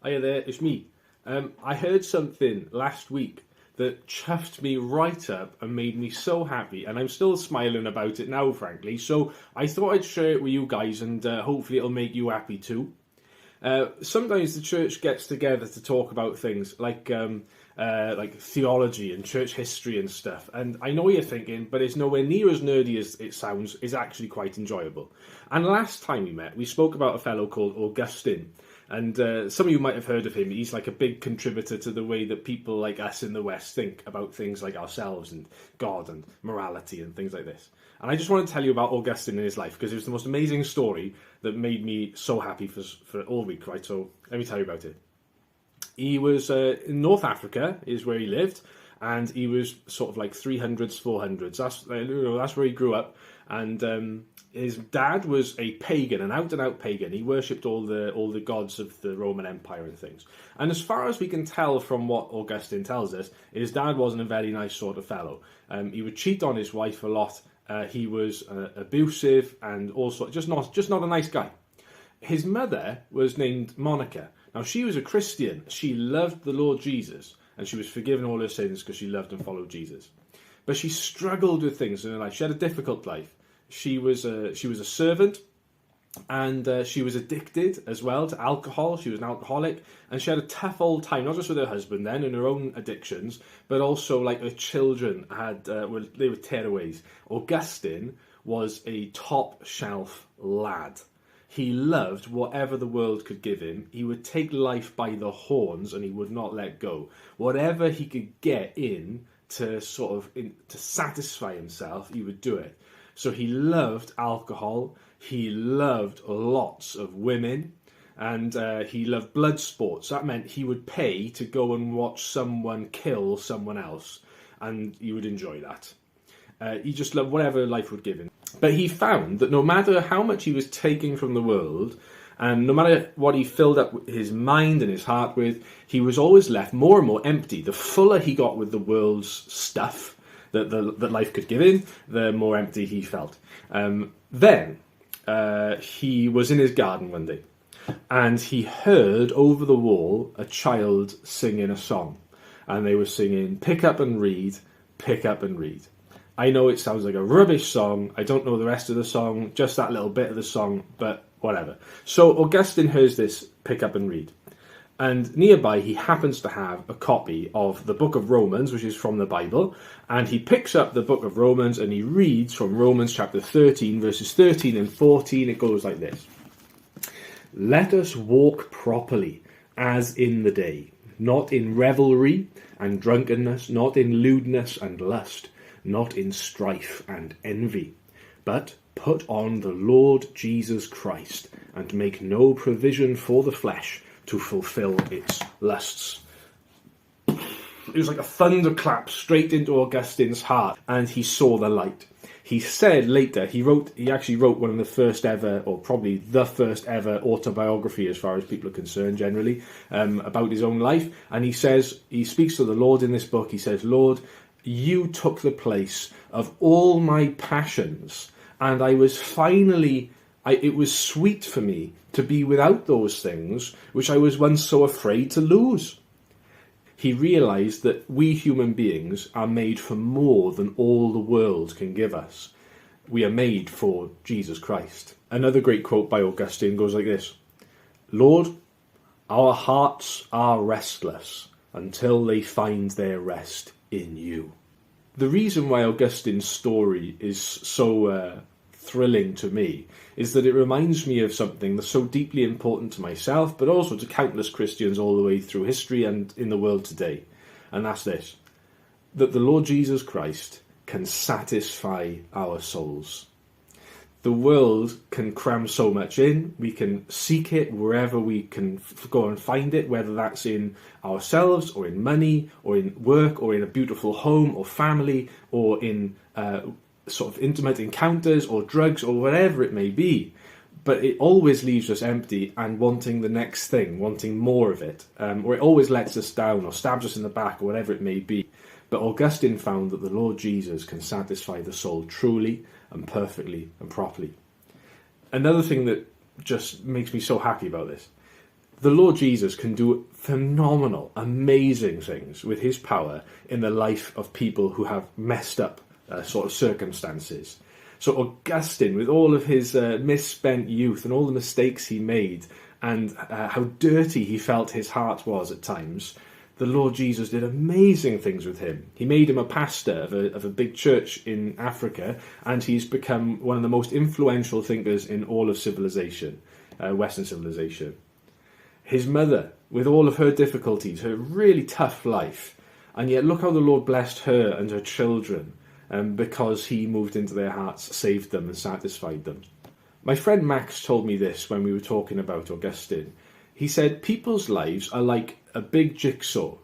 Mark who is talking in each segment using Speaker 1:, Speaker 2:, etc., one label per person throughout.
Speaker 1: Hiya there, it's me. I heard something last week that chuffed me right up and made me so happy, and I'm still smiling about it now, frankly. So I thought I'd share it with you guys, and hopefully it'll make you happy too. Sometimes the church gets together to talk about things like theology and church history and stuff. And I know what you're thinking, but it's nowhere near as nerdy as it sounds. It's actually quite enjoyable. And last time we met, we spoke about a fellow called Augustine. And some of you might have heard of him. He's like a big contributor to the way that people like us in the West think about things like ourselves and God and morality and things like this. And I just want to tell you about Augustine and his life, because it was the most amazing story that made me so happy for all week, right? So let me tell you about it. He was in North Africa, is where he lived, and he was sort of like 300s, 400s. That's where he grew up. And his dad was a pagan, an out-and-out pagan. He worshipped all the gods of the Roman Empire and things. And as far as we can tell from what Augustine tells us, his dad wasn't a very nice sort of fellow. He would cheat on his wife a lot. He was abusive and also just not a nice guy. His mother was named Monica. Now, she was a Christian. She loved the Lord Jesus, and she was forgiven all her sins because she loved and followed Jesus. But she struggled with things in her life. She had a difficult life. She was a servant, and she was addicted as well to alcohol. She was an alcoholic, and she had a tough old time, not just with her husband then and her own addictions, but also like her children they were tearaways. Augustine was a top shelf lad. He loved whatever the world could give him. He would take life by the horns, and he would not let go. Whatever he could get in to satisfy himself, he would do it. So he loved alcohol, he loved lots of women, and he loved blood sports. That meant he would pay to go and watch someone kill someone else, and he would enjoy that. He just loved whatever life would give him. But he found that no matter how much he was taking from the world, and no matter what he filled up his mind and his heart with, he was always left more and more empty. The fuller he got with the world's stuff that life could give him, the more empty he felt. Then he was in his garden one day, and he heard over the wall a child singing a song. And they were singing, "Pick up and read, pick up and read." I know it sounds like a rubbish song. I don't know the rest of the song, just that little bit of the song, but whatever. So Augustine hears this, "Pick up and read." And nearby, he happens to have a copy of the book of Romans, which is from the Bible. And he picks up the book of Romans and he reads from Romans chapter 13, verses 13 and 14. It goes like this. "Let us walk properly, as in the day, not in revelry and drunkenness, not in lewdness and lust, not in strife and envy, but put on the Lord Jesus Christ, and make no provision for the flesh to fulfill its lusts." It was like a thunderclap straight into Augustine's heart, and he saw the light. He said later, he actually wrote one of the first ever, or probably the first ever autobiography as far as people are concerned generally, about his own life. And he speaks to the Lord in this book. He says, "Lord, you took the place of all my passions, and it was sweet for me to be without those things which I was once so afraid to lose." He realized that we human beings are made for more than all the world can give us. We are made for Jesus Christ. Another great quote by Augustine goes like this. "Lord, our hearts are restless until they find their rest in you." The reason why Augustine's story is so thrilling to me is that it reminds me of something that's so deeply important to myself, but also to countless Christians all the way through history and in the world today. And that's this, that the Lord Jesus Christ can satisfy our souls. The world can cram so much in. We can seek it wherever we can go and find it, whether that's in ourselves or in money or in work or in a beautiful home or family or in sort of intimate encounters or drugs or whatever it may be. But it always leaves us empty and wanting the next thing, wanting more of it. Or it always lets us down or stabs us in the back or whatever it may be. But Augustine found that the Lord Jesus can satisfy the soul truly and perfectly and properly. Another thing that just makes me so happy about this The Lord Jesus can do phenomenal, amazing things with his power in the life of people who have messed up sort of circumstances. So Augustine, with all of his misspent youth and all the mistakes he made, and how dirty he felt his heart was at times, the Lord Jesus did amazing things with him. He made him a pastor of a big church in Africa, and he's become one of the most influential thinkers in all of civilization, Western civilization. His mother, with all of her difficulties, her really tough life, and yet look how the Lord blessed her and her children, because he moved into their hearts, saved them and satisfied them. My friend Max told me this when we were talking about Augustine. He said people's lives are like a big jigsaw,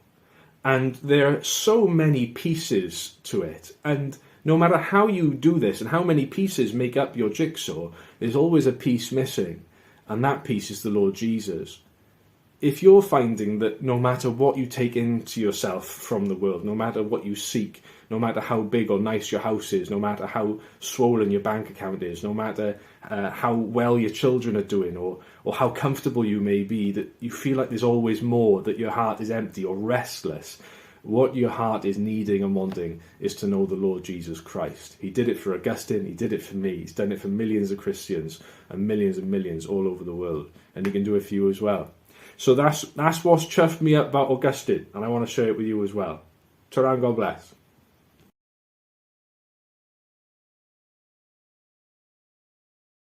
Speaker 1: and there are so many pieces to it, and no matter how you do this and how many pieces make up your jigsaw, there's always a piece missing, and that piece is the Lord Jesus. If you're finding that no matter what you take into yourself from the world, no matter what you seek, no matter how big or nice your house is, no matter how swollen your bank account is, no matter how well your children are doing, or how comfortable you may be, that you feel like there's always more, that your heart is empty or restless, what your heart is needing and wanting is to know the Lord Jesus Christ. He did it for Augustine, he did it for me, he's done it for millions of Christians and millions all over the world, and he can do it for you as well. So that's what's chuffed me up about Augustine, and I want to share it with you as well. Ta-ra, and God bless.